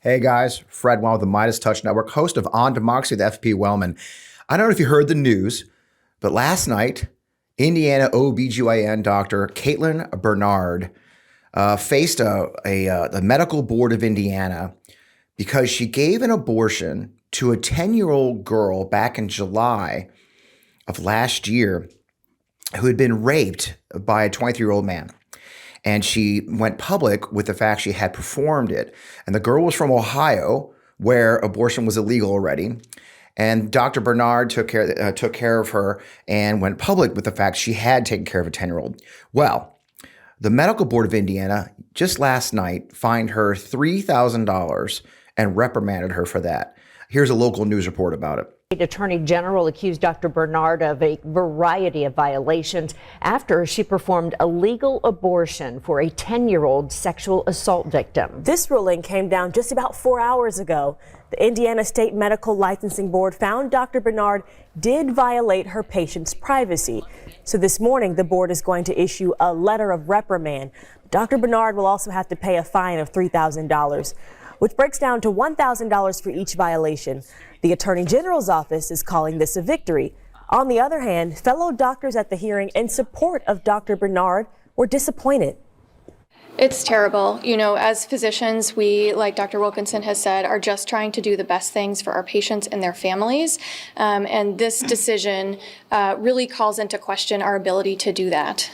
Hey guys, Fred Wellman with the MeidasTouch Network, host of On Democracy with Fred Wellman. I don't know if you heard the news, but last night, Indiana OBGYN doctor Caitlin Bernard faced the medical board of Indiana because she gave an abortion to a 10-year-old girl back in July of last year who had been raped by a 23-year-old man. And she went public with the fact she had performed it. And the girl was from Ohio, where abortion was illegal already. And Dr. Bernard took care of her and went public with the fact she had taken care of a 10-year-old. Well, the Medical Board of Indiana just last night fined her $3,000 and reprimanded her for that. Here's a local news report about it. The Attorney General accused Dr. Bernard of a variety of violations after she performed a legal abortion for a 10-year-old sexual assault victim. This ruling came down just about 4 hours ago. The Indiana State Medical Licensing Board found Dr. Bernard did violate her patient's privacy. So this morning, the board is going to issue a letter of reprimand. Dr. Bernard will also have to pay a fine of $3,000, which breaks down to $1,000 for each violation. The Attorney General's office is calling this a victory. On the other hand, fellow doctors at the hearing in support of Dr. Bernard were disappointed. It's terrible. You know, as physicians, we, like Dr. Wilkinson has said, are just trying to do the best things for our patients and their families. And this decision really calls into question our ability to do that.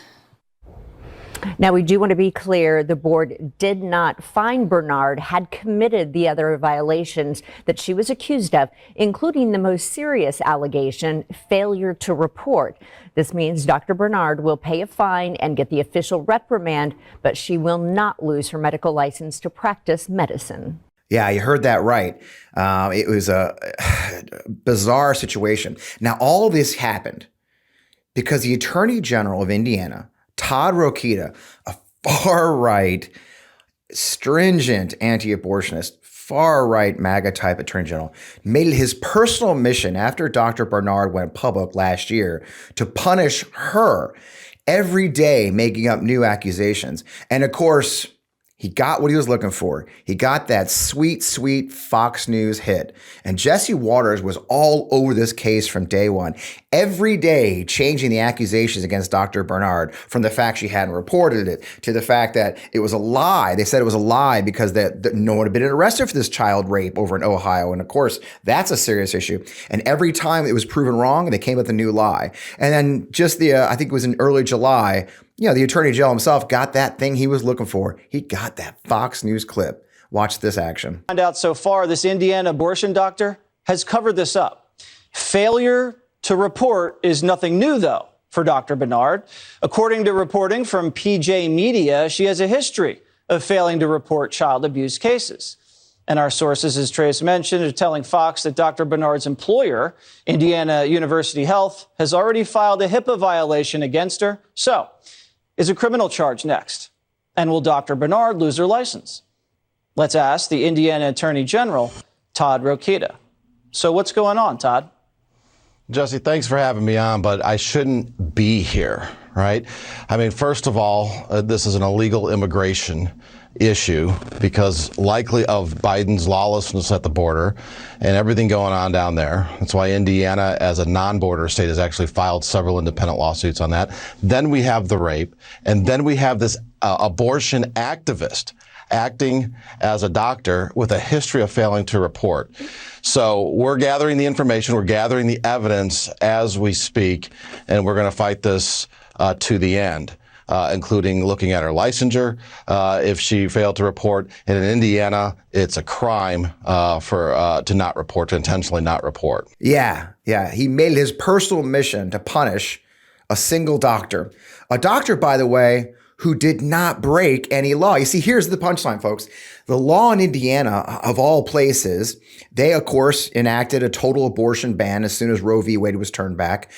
Now, we do want to be clear, the board did not find Bernard had committed the other violations that she was accused of, including the most serious allegation, failure to report. This means Dr. Bernard will pay a fine and get the official reprimand, but she will not lose her medical license to practice medicine. Yeah, you heard that right. It was a bizarre situation. Now, all of this happened because the Attorney General of Indiana, Todd Rokita, a far-right, stringent anti-abortionist, far-right MAGA-type attorney general, made it his personal mission after Dr. Bernard went public last year to punish her every day, making up new accusations. And of course, he got what he was looking for. He got that sweet, sweet Fox News hit. And Jesse Waters was all over this case from day one, every day changing the accusations against Dr. Bernard, from the fact she hadn't reported it to the fact that it was a lie. They said it was a lie because no one had been arrested for this child rape over in Ohio. And of course, that's a serious issue. And every time it was proven wrong, they came with a new lie. And then just I think it was in early July, the Attorney General himself got that thing he was looking for. He got that Fox News clip. Watch this action. Find out so far, this Indiana abortion doctor has covered this up. Failure to report is nothing new, though, for Dr. Bernard. According to reporting from PJ Media, she has a history of failing to report child abuse cases. And our sources, as Trace mentioned, are telling Fox that Dr. Bernard's employer, Indiana University Health, has already filed a HIPAA violation against her. So, is a criminal charge next? And will Dr. Bernard lose her license? Let's ask the Indiana Attorney General, Todd Rokita. So what's going on, Todd? Jesse, thanks for having me on, but I shouldn't be here, right? I mean, first of all, this is an illegal immigration issue because likely of Biden's lawlessness at the border and everything going on down there. That's why Indiana, as a non-border state, has actually filed several independent lawsuits on that. Then we have the rape, and then we have this abortion activist acting as a doctor with a history of failing to report. So we're gathering the information, we're gathering the evidence as we speak, and we're going to fight this to the end. Including looking at her licensure if she failed to report. And in Indiana, it's a crime to not report, to intentionally not report. Yeah. He made it his personal mission to punish a single doctor. A doctor, by the way, who did not break any law. You see, here's the punchline, folks. The law in Indiana, of all places, they, of course, enacted a total abortion ban as soon as Roe v. Wade was turned back.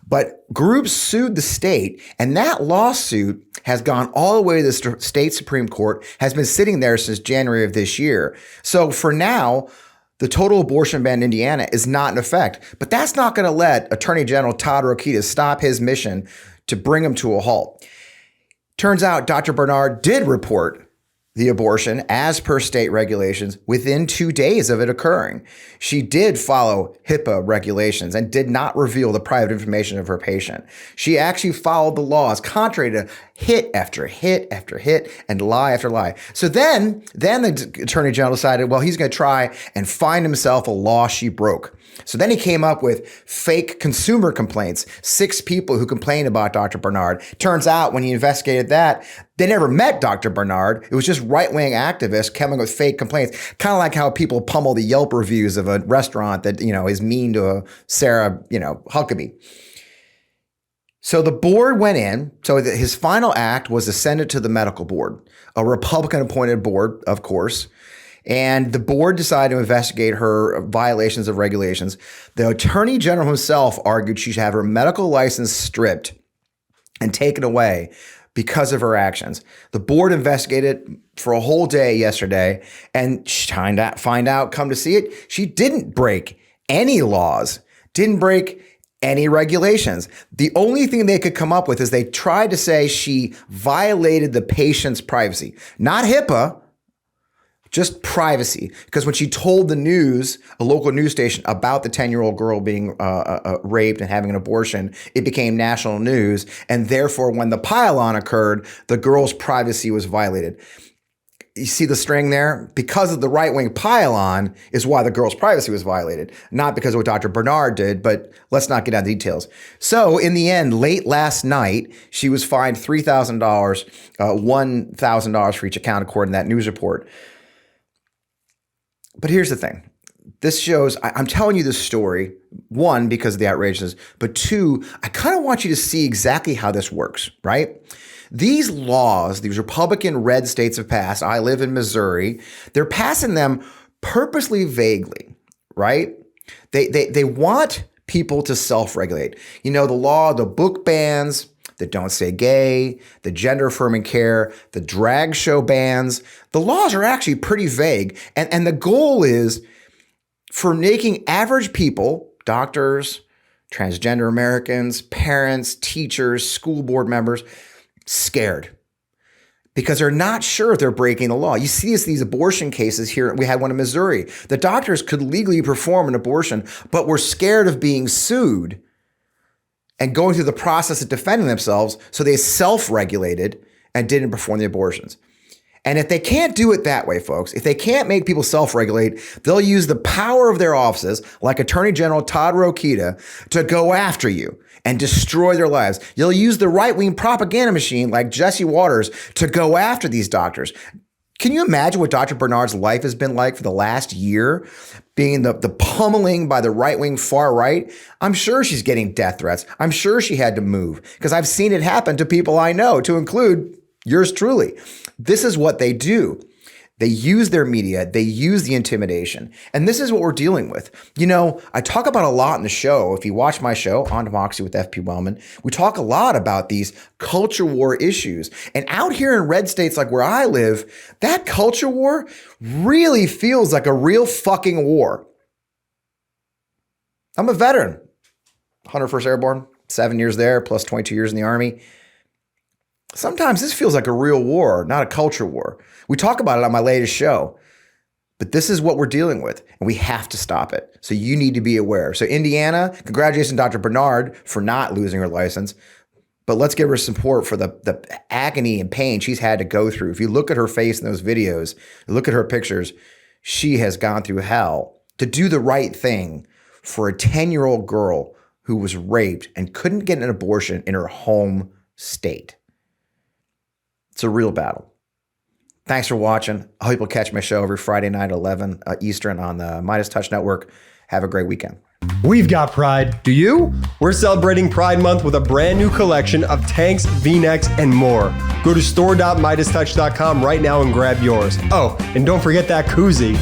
But groups sued the state, and that lawsuit has gone all the way to the state Supreme Court, has been sitting there since January of this year. So for now, the total abortion ban in Indiana is not in effect. But that's not going to let Attorney General Todd Rokita stop his mission to bring him to a halt. Turns out Dr. Bernard did report the abortion as per state regulations within 2 days of it occurring. She did follow HIPAA regulations and did not reveal the private information of her patient. She actually followed the laws, contrary to hit after hit after hit and lie after lie. So then the Attorney General decided, well, he's going to try and find himself a law she broke. So then he came up with fake consumer complaints, 6 people who complained about Dr. Bernard. Turns out when he investigated that, they never met Dr. Bernard. It was just right-wing activists coming with fake complaints, kind of like how people pummel the Yelp reviews of a restaurant that, is mean to a Sarah, Huckabee. So the board went in. So his final act was to send it to the medical board, a Republican-appointed board, of course. And the board decided to investigate her violations of regulations. The Attorney General himself argued she should have her medical license stripped and taken away because of her actions. The board investigated for a whole day yesterday and come to see it, she didn't break any laws, didn't break any regulations. The only thing they could come up with is they tried to say she violated the patient's privacy, not HIPAA, just privacy. Because when she told the news, a local news station, about the 10-year-old girl being raped and having an abortion, it became national news. And therefore, when the pile-on occurred, the girl's privacy was violated. You see the string there? Because of the right-wing pile-on is why the girl's privacy was violated. Not because of what Dr. Bernard did, but let's not get into details. So in the end, late last night, she was fined $3,000, $1,000 for each account, according to that news report. But here's the thing. This shows, I'm telling you this story, one, because of the outrageousness, but two, I kind of want you to see exactly how this works, right? These laws, these Republican red states have passed. I live in Missouri. They're passing them purposely vaguely, right? They want people to self-regulate. The law, the book bans, the Don't Say Gay, the gender affirming care, the drag show bans. The laws are actually pretty vague. And the goal is for making average people, doctors, transgender Americans, parents, teachers, school board members, scared because they're not sure if they're breaking the law. You see these abortion cases here. We had one in Missouri. The doctors could legally perform an abortion, but were scared of being sued and going through the process of defending themselves, so they self-regulated and didn't perform the abortions. And if they can't do it that way, folks, if they can't make people self-regulate, they'll use the power of their offices, like Attorney General Todd Rokita, to go after you and destroy their lives. You'll use the right-wing propaganda machine, like Jesse Waters, to go after these doctors. Can you imagine what Dr. Bernard's life has been like for the last year, being the pummeling by the right-wing far right? I'm sure she's getting death threats. I'm sure she had to move because I've seen it happen to people I know, to include yours truly. This is what they do. They use their media. They use the intimidation. And this is what we're dealing with. I talk about a lot in the show. If you watch my show, On Democracy with F.P. Wellman, we talk a lot about these culture war issues. And out here in red states like where I live, that culture war really feels like a real fucking war. I'm a veteran, 101st Airborne, 7 years there, plus 22 years in the Army. Sometimes this feels like a real war, not a culture war. We talk about it on my latest show, but this is what we're dealing with, and we have to stop it. So you need to be aware. So Indiana, congratulations, Dr. Bernard, for not losing her license, but let's give her support for the agony and pain she's had to go through. If you look at her face in those videos, look at her pictures, she has gone through hell to do the right thing for a 10-year-old girl who was raped and couldn't get an abortion in her home state. It's a real battle. Thanks for watching. I hope you'll catch my show every Friday night at 11 Eastern on the MeidasTouch Network. Have a great weekend. We've got Pride. Do you? We're celebrating Pride Month with a brand new collection of tanks, V-necks, and more. Go to store.meidastouch.com right now and grab yours. Oh, and don't forget that koozie.